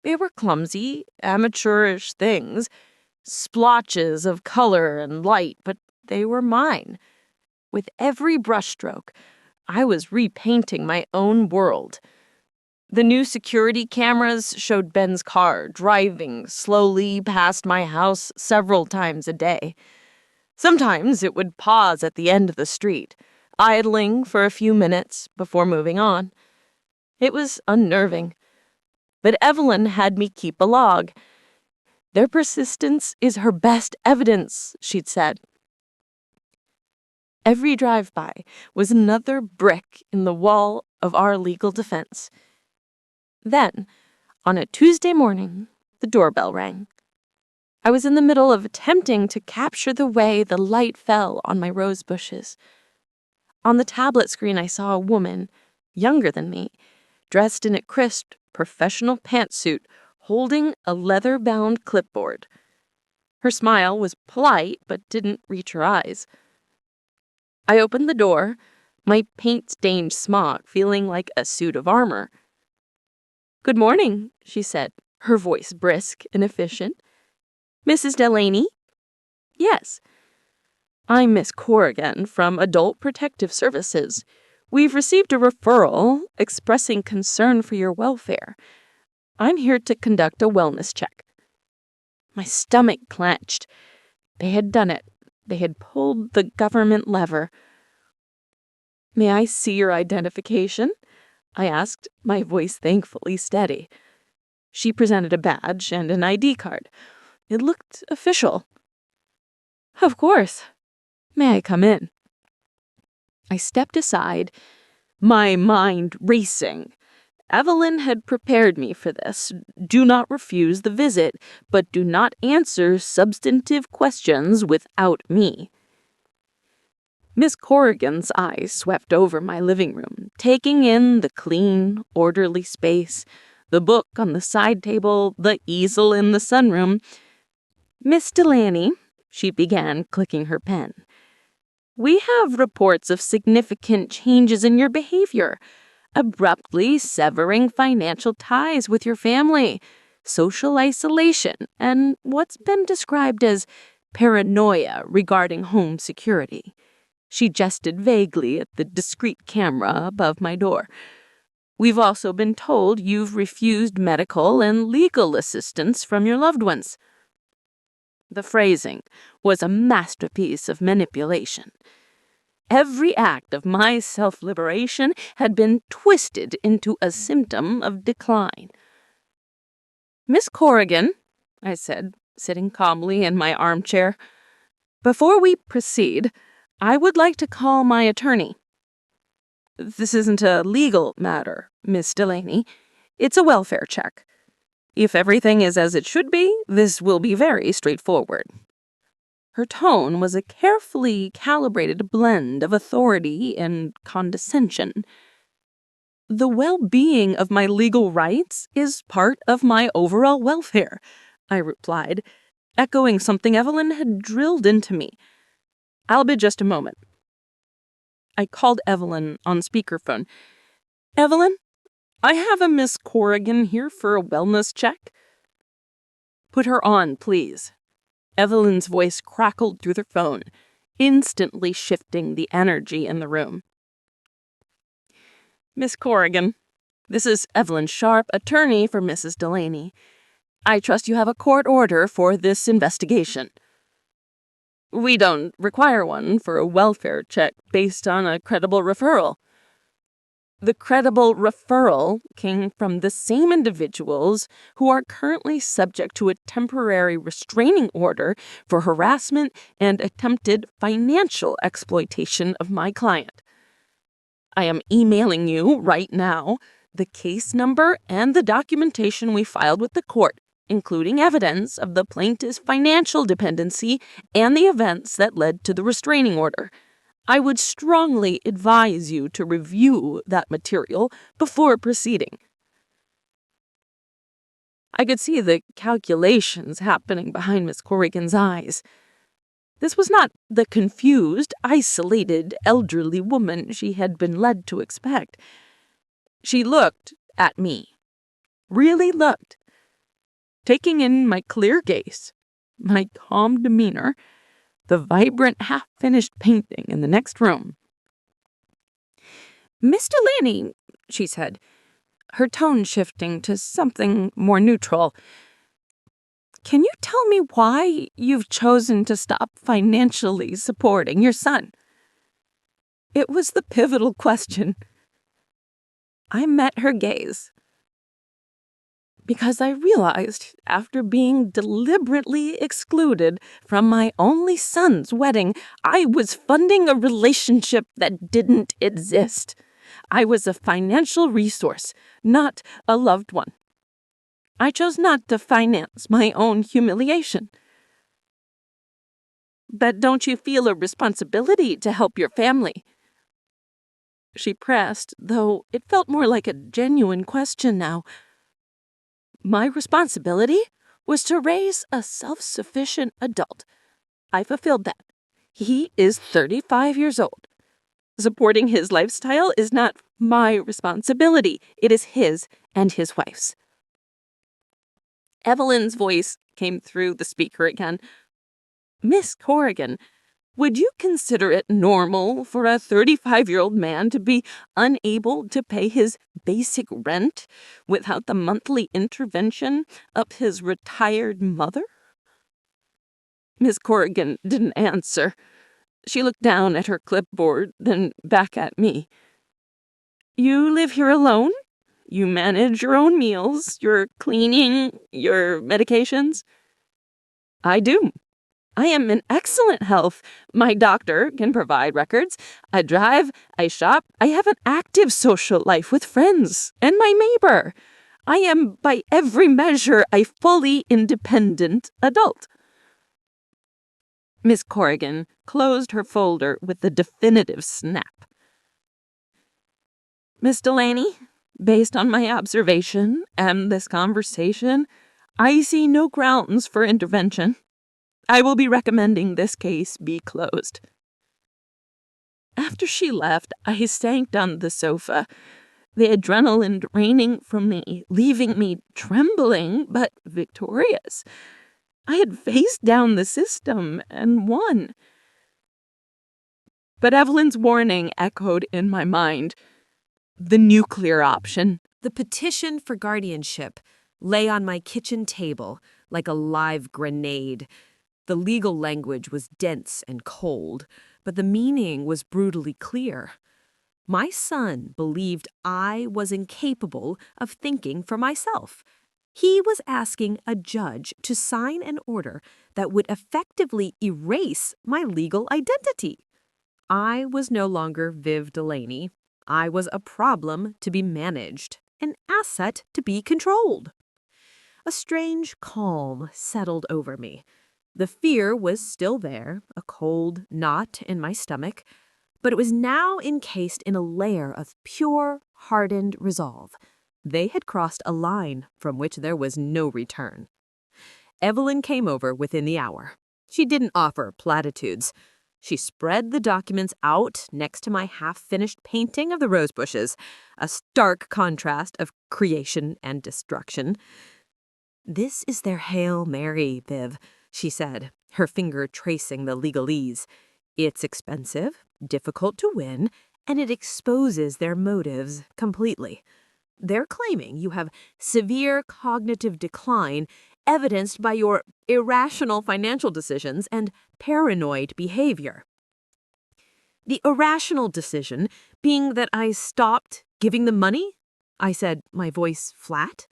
They were clumsy, amateurish things, splotches of color and light, but they were mine. With every brushstroke, I was repainting my own world. The new security cameras showed Ben's car driving slowly past my house several times a day. Sometimes it would pause at the end of the street, idling for a few minutes before moving on. It was unnerving. But Evelyn had me keep a log. Their persistence is her best evidence, she'd said. Every drive-by was another brick in the wall of our legal defense. Then, on a Tuesday morning, the doorbell rang. I was in the middle of attempting to capture the way the light fell on my rose bushes. On the tablet screen, I saw a woman, younger than me, dressed in a crisp, professional pantsuit, holding a leather-bound clipboard. Her smile was polite, but didn't reach her eyes. I opened the door, my paint-stained smock feeling like a suit of armor. "Good morning," she said, her voice brisk and efficient. "Mrs. Delaney?" "Yes." "I'm Miss Corrigan from Adult Protective Services. We've received a referral expressing concern for your welfare. I'm here to conduct a wellness check." My stomach clenched. They had done it. They had pulled the government lever. "May I see your identification?" I asked, my voice thankfully steady. She presented a badge and an ID card. It looked official. "Of course. May I come in?" I stepped aside, my mind racing. Evelyn had prepared me for this. Do not refuse the visit, but do not answer substantive questions without me. Miss Corrigan's eyes swept over my living room, taking in the clean, orderly space, the book on the side table, the easel in the sunroom. "Miss Delaney," she began, clicking her pen, "we have reports of significant changes in your behavior. Abruptly severing financial ties with your family, social isolation, and what's been described as paranoia regarding home security." She gestured vaguely at the discreet camera above my door. "We've also been told you've refused medical and legal assistance from your loved ones." The phrasing was a masterpiece of manipulation. Every act of my self-liberation had been twisted into a symptom of decline. "Miss Corrigan," I said, sitting calmly in my armchair, "before we proceed, I would like to call my attorney." "This isn't a legal matter, Miss Delaney. It's a welfare check. If everything is as it should be, this will be very straightforward." Her tone was a carefully calibrated blend of authority and condescension. "The well-being of my legal rights is part of my overall welfare," I replied, echoing something Evelyn had drilled into me. "I'll be just a moment." I called Evelyn on speakerphone. "Evelyn, I have a Miss Corrigan here for a wellness check." "Put her on, please." Evelyn's voice crackled through the phone, instantly shifting the energy in the room. "Miss Corrigan, This is Evelyn Sharp, attorney for Mrs. Delaney. I trust you have a court order for this investigation. We don't require one for a welfare check based on a credible referral. The credible referral came from the same individuals who are currently subject to a temporary restraining order for harassment and attempted financial exploitation of my client. I am emailing you right now the case number and the documentation we filed with the court, including evidence of the plaintiff's financial dependency and the events that led to the restraining order. I would strongly advise you to review that material before proceeding. I could see the calculations happening behind Miss Corrigan's eyes. This was not the confused, isolated, elderly woman she had been led to expect. She looked at me, really looked, taking in my clear gaze, my calm demeanor, the vibrant half-finished painting in the next room. "Miss Delaney," she said, her tone shifting to something more neutral, "can you tell me why you've chosen to stop financially supporting your son?" It was the pivotal question. I met her gaze. Because I realized, after being deliberately excluded from my only son's wedding, I was funding a relationship that didn't exist. I was a financial resource, not a loved one. I chose not to finance my own humiliation. But don't you feel a responsibility to help your family? She pressed, though it felt more like a genuine question now. My responsibility was to raise a self-sufficient adult. I fulfilled that. He is 35 years old. Supporting his lifestyle is not my responsibility. It is his and his wife's. Evelyn's voice came through the speaker again. "Miss Corrigan, would you consider it normal for a 35-year-old man to be unable to pay his basic rent without the monthly intervention of his retired mother?" Miss Corrigan didn't answer. She looked down at her clipboard, then back at me. "You live here alone? You manage your own meals, your cleaning, your medications?" "I do. I am in excellent health. My doctor can provide records. I drive, I shop, I have an active social life with friends and my neighbor. I am, by every measure, a fully independent adult." Miss Corrigan closed her folder with a definitive snap. "Miss Delaney, based on my observation and this conversation, I see no grounds for intervention. I will be recommending this case be closed." After she left, I sank on the sofa, the adrenaline draining from me, leaving me trembling but victorious. I had faced down the system and won. But Evelyn's warning echoed in my mind. The nuclear option. The petition for guardianship lay on my kitchen table like a live grenade. The legal language was dense and cold, but the meaning was brutally clear. My son believed I was incapable of thinking for myself. He was asking a judge to sign an order that would effectively erase my legal identity. I was no longer Viv Delaney. I was a problem to be managed, an asset to be controlled. A strange calm settled over me. The fear was still there, a cold knot in my stomach, but it was now encased in a layer of pure, hardened resolve. They had crossed a line from which there was no return. Evelyn came over within the hour. She didn't offer platitudes. She spread the documents out next to my half-finished painting of the rose bushes, a stark contrast of creation and destruction. "This is their Hail Mary, Viv," she said, her finger tracing the legalese. "It's expensive, difficult to win, and it exposes their motives completely. They're claiming you have severe cognitive decline evidenced by your irrational financial decisions and paranoid behavior. The irrational decision being that I stopped giving them money? I said, my voice flat.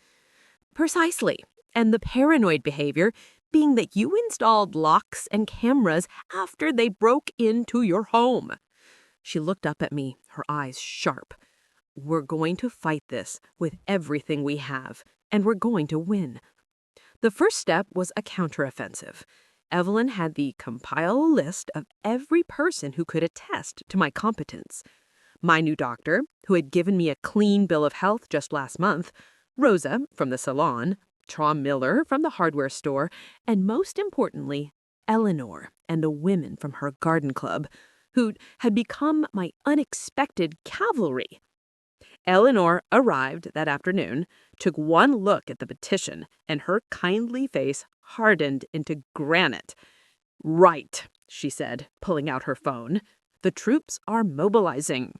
Precisely. And the paranoid behavior being that you installed locks and cameras after they broke into your home. She looked up at me, her eyes sharp. We're going to fight this with everything we have, and we're going to win. The first step was a counteroffensive. Evelyn had the compile a list of every person who could attest to my competence. My new doctor, who had given me a clean bill of health just last month, Rosa from the salon, Tom Miller from the hardware store, and most importantly, Eleanor and the women from her garden club, who had become my unexpected cavalry. Eleanor arrived that afternoon, took one look at the petition, and her kindly face hardened into granite. Right, she said, pulling out her phone. The troops are mobilizing.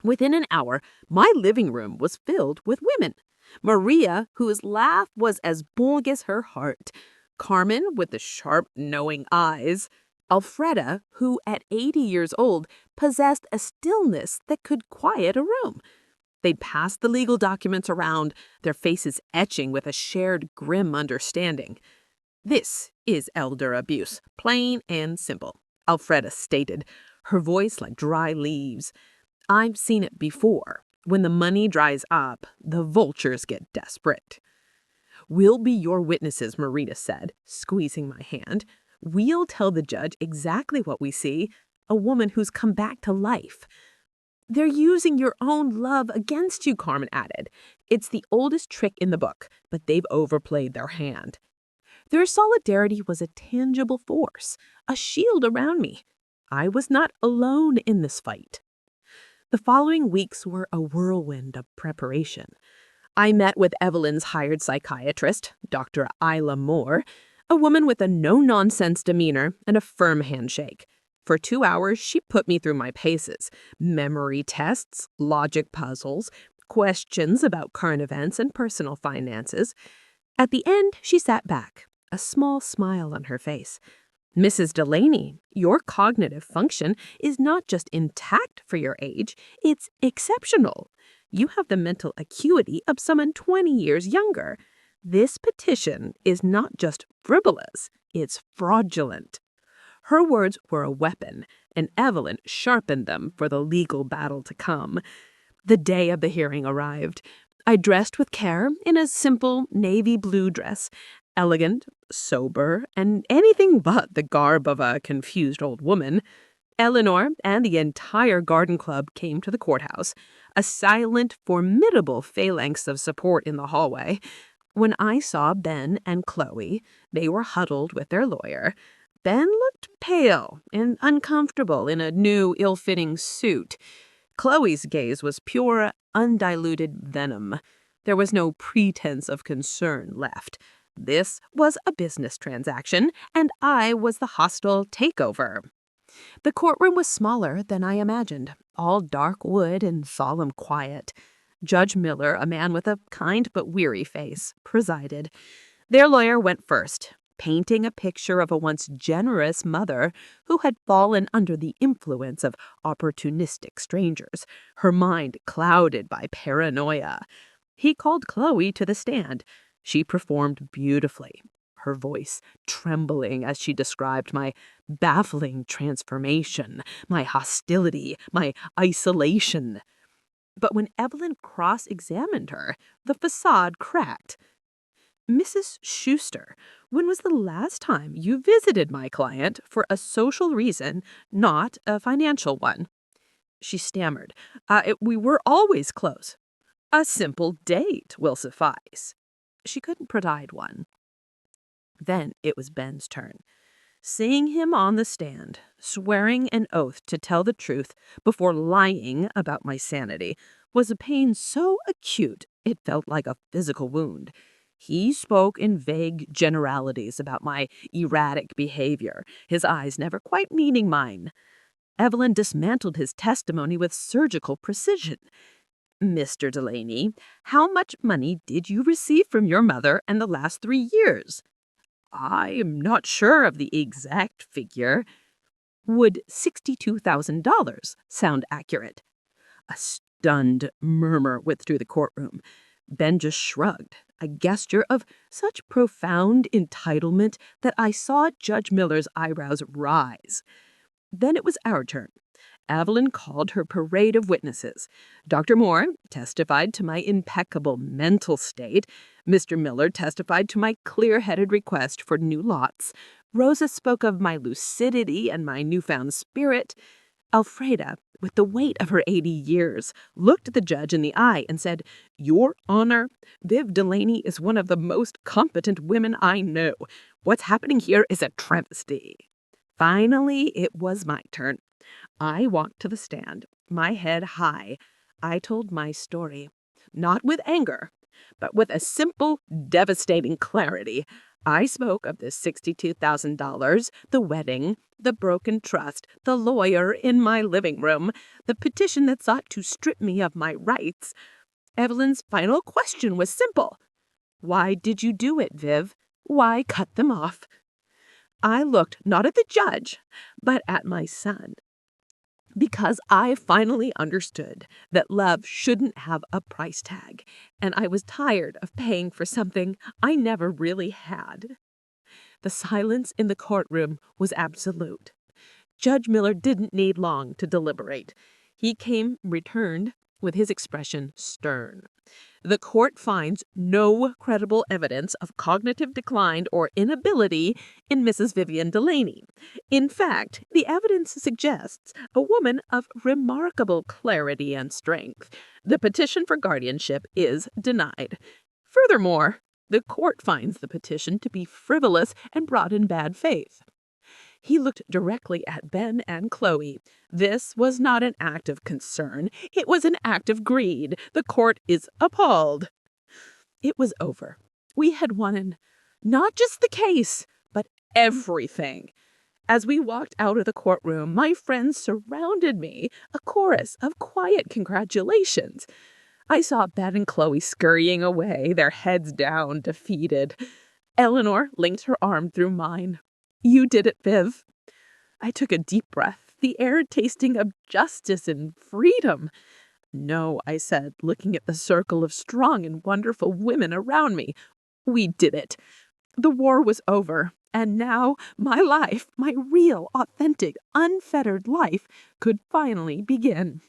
Within an hour, my living room was filled with women. Maria, whose laugh was as bold as her heart. Carmen, with the sharp, knowing eyes. Alfreda, who at 80 years old possessed a stillness that could quiet a room. They'd passed the legal documents around, their faces etching with a shared grim understanding. This is elder abuse, plain and simple, Alfreda stated, her voice like dry leaves. I've seen it before. When the money dries up, the vultures get desperate. We'll be your witnesses, Marita said, squeezing my hand. We'll tell the judge exactly what we see, a woman who's come back to life. They're using your own love against you, Carmen added. It's the oldest trick in the book, but they've overplayed their hand. Their solidarity was a tangible force, a shield around me. I was not alone in this fight. The following weeks were a whirlwind of preparation. I met with Evelyn's hired psychiatrist, Dr. Isla Moore, a woman with a no-nonsense demeanor and a firm handshake. For 2 hours, she put me through my paces, memory tests, logic puzzles, questions about current events and personal finances. At the end, she sat back, a small smile on her face. Mrs. Delaney, your cognitive function is not just intact for your age, it's exceptional. You have the mental acuity of someone 20 years younger. This petition is not just frivolous, it's fraudulent. Her words were a weapon, and Evelyn sharpened them for the legal battle to come. The day of the hearing arrived. I dressed with care in a simple navy blue dress, elegant, sober, and anything but the garb of a confused old woman. Eleanor and the entire garden club came to the courthouse, a silent, formidable phalanx of support in the hallway. When I saw Ben and Chloe, they were huddled with their lawyer. Ben looked pale and uncomfortable in a new, ill-fitting suit. Chloe's gaze was pure, undiluted venom. There was no pretense of concern left. This was a business transaction, and I was the hostile takeover. The courtroom was smaller than I imagined, all dark wood and solemn quiet. Judge Miller, a man with a kind but weary face, presided. Their lawyer went first, painting a picture of a once generous mother who had fallen under the influence of opportunistic strangers, her mind clouded by paranoia. He called Chloe to the stand. She performed beautifully, her voice trembling as she described my baffling transformation, my hostility, my isolation. But when Evelyn cross-examined her, the facade cracked. Mrs. Schuster, when was the last time you visited my client for a social reason, not a financial one? She stammered. We were always close. A simple date will suffice. She couldn't provide one. Then it was Ben's turn. Seeing him on the stand, swearing an oath to tell the truth before lying about my sanity, was a pain so acute it felt like a physical wound. He spoke in vague generalities about my erratic behavior, his eyes never quite meeting mine. Evelyn dismantled his testimony with surgical precision. Mr. Delaney, how much money did you receive from your mother in the last 3 years? I am not sure of the exact figure. Would $62,000 sound accurate? A stunned murmur went through the courtroom. Ben just shrugged, a gesture of such profound entitlement that I saw Judge Miller's eyebrows rise. Then it was our turn. Evelyn called her parade of witnesses. Dr. Moore testified to my impeccable mental state. Mr. Miller testified to my clear-headed request for new lots. Rosa spoke of my lucidity and my newfound spirit. Elfreda, with the weight of her 80 years, looked the judge in the eye and said, "Your Honor, Viv Delaney is one of the most competent women I know. What's happening here is a travesty." Finally, it was my turn. I walked to the stand, my head high. I told my story, not with anger, but with a simple, devastating clarity. I spoke of the $62,000, the wedding, the broken trust, the lawyer in my living room, the petition that sought to strip me of my rights. Evelyn's final question was simple. Why did you do it, Viv? Why cut them off? I looked not at the judge, but at my son. Because I finally understood that love shouldn't have a price tag, and I was tired of paying for something I never really had. The silence in the courtroom was absolute. Judge Miller didn't need long to deliberate. He returned with his expression stern. The court finds no credible evidence of cognitive decline or inability in Mrs. Vivian Delaney. In fact, the evidence suggests a woman of remarkable clarity and strength. The petition for guardianship is denied. Furthermore, the court finds the petition to be frivolous and brought in bad faith. He looked directly at Ben and Chloe. This was not an act of concern. It was an act of greed. The court is appalled. It was over. We had won not just the case, but everything. As we walked out of the courtroom, my friends surrounded me, a chorus of quiet congratulations. I saw Ben and Chloe scurrying away, their heads down, defeated. Eleanor linked her arm through mine. "You did it, Viv." I took a deep breath, the air tasting of justice and freedom. "No," I said, looking at the circle of strong and wonderful women around me. "We did it. The war was over, and now my life, my real, authentic, unfettered life, could finally begin."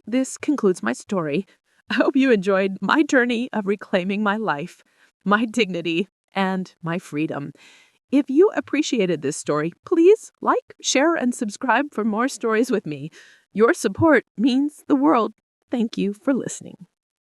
This concludes my story. I hope you enjoyed my journey of reclaiming my life, my dignity, and my freedom. If you appreciated this story, please like, share, and subscribe for more stories with me. Your support means the world. Thank you for listening.